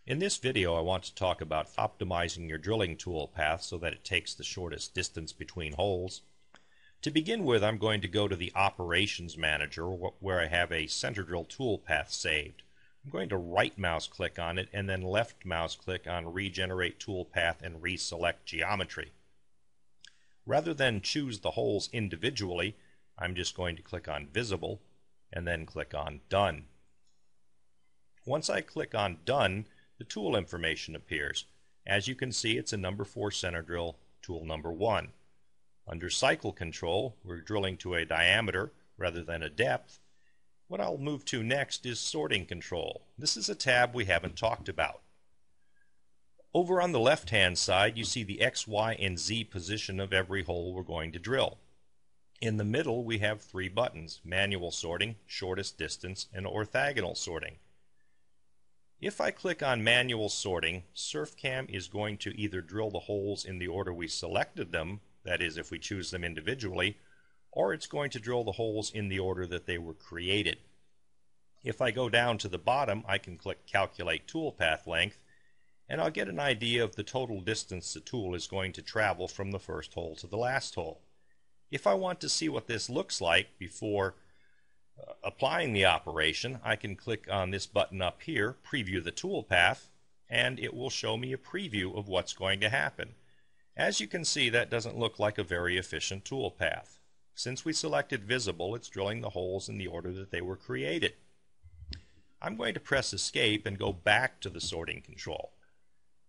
In this video, I want to talk about optimizing your drilling tool path so that it takes the shortest distance between holes. To begin with, I'm going to go to the Operations Manager where I have a center drill tool path saved. I'm going to right mouse click on it and then left mouse click on Regenerate Tool Path and reselect Geometry. Rather than choose the holes individually, I'm just going to click on Visible and then click on Done. Once I click on Done, the tool information appears. As you can see, it's a number 4 center drill, tool number 1. Under cycle control, we're drilling to a diameter rather than a depth. What I'll move to next is sorting control. This is a tab we haven't talked about. Over on the left-hand side, you see the X, Y, and Z position of every hole we're going to drill. In the middle, we have 3 buttons: manual sorting, shortest distance, and orthogonal sorting. If I click on manual sorting, SURFCAM is going to either drill the holes in the order we selected them, that is if we choose them individually, or it's going to drill the holes in the order that they were created. If I go down to the bottom, I can click Calculate Toolpath Length, and I'll get an idea of the total distance the tool is going to travel from the first hole to the last hole. If I want to see what this looks like before applying the operation, I can click on this button up here, Preview the Toolpath, and it will show me a preview of what's going to happen. As you can see, that doesn't look like a very efficient toolpath. Since we selected Visible, it's drilling the holes in the order that they were created. I'm going to press Escape and go back to the sorting control.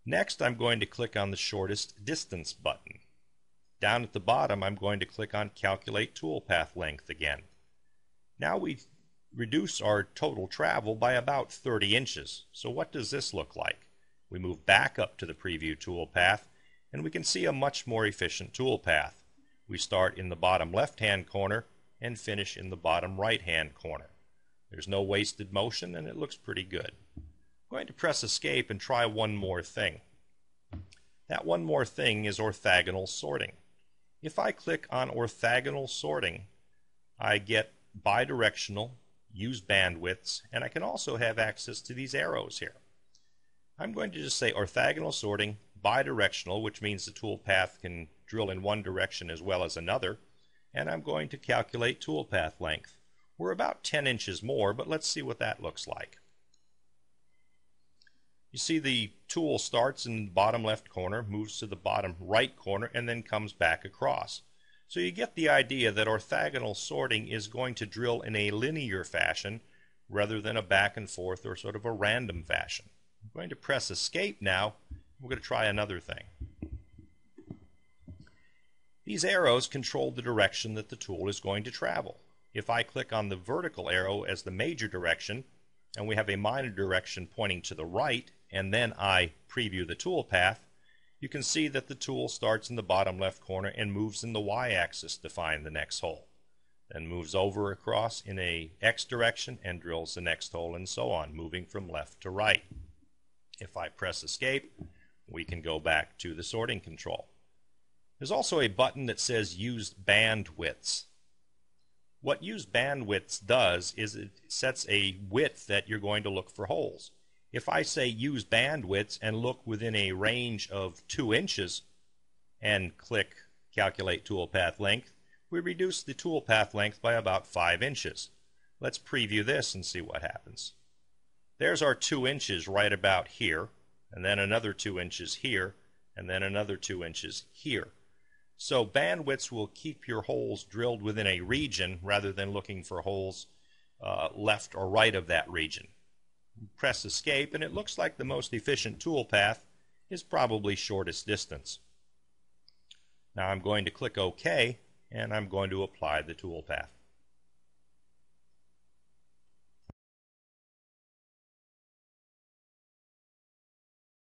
Next, I'm going to click on the Shortest Distance button. Down at the bottom, I'm going to click on Calculate Toolpath Length again. Now we reduce our total travel by about 30 inches. So what does this look like? We move back up to the Preview Toolpath, and we can see a much more efficient toolpath. We start in the bottom left-hand corner and finish in the bottom right-hand corner. There's no wasted motion, and it looks pretty good. I'm going to press Escape and try one more thing. That one more thing is orthogonal sorting. If I click on orthogonal sorting, I get bidirectional, use bandwidths, and I can also have access to these arrows here. I'm going to just say orthogonal sorting, bidirectional, which means the toolpath can drill in one direction as well as another, and I'm going to calculate toolpath length. We're about 10 inches more, but let's see what that looks like. You see the tool starts in the bottom left corner, moves to the bottom right corner, and then comes back across. So you get the idea that orthogonal sorting is going to drill in a linear fashion rather than a back and forth or sort of a random fashion. I'm going to press Escape now. We're going to try another thing. These arrows control the direction that the tool is going to travel. If I click on the vertical arrow as the major direction, and we have a minor direction pointing to the right, and then I preview the toolpath, you can see that the tool starts in the bottom left corner and moves in the y-axis to find the next hole. Then moves over across in a x direction and drills the next hole, and so on, moving from left to right. If I press Escape, we can go back to the sorting control. There's also a button that says Use Bandwidths. What Use Bandwidths does is it sets a width that you're going to look for holes. If I say Use Bandwidths and look within a range of 2 inches and click Calculate Toolpath Length, we reduce the toolpath length by about 5 inches. Let's preview this and see what happens. There's our 2 inches right about here, and then another 2 inches here, and then another 2 inches here. So bandwidths will keep your holes drilled within a region rather than looking for holes left or right of that region. Press Escape, and it looks like the most efficient toolpath is probably shortest distance. Now I'm going to click OK, and I'm going to apply the toolpath.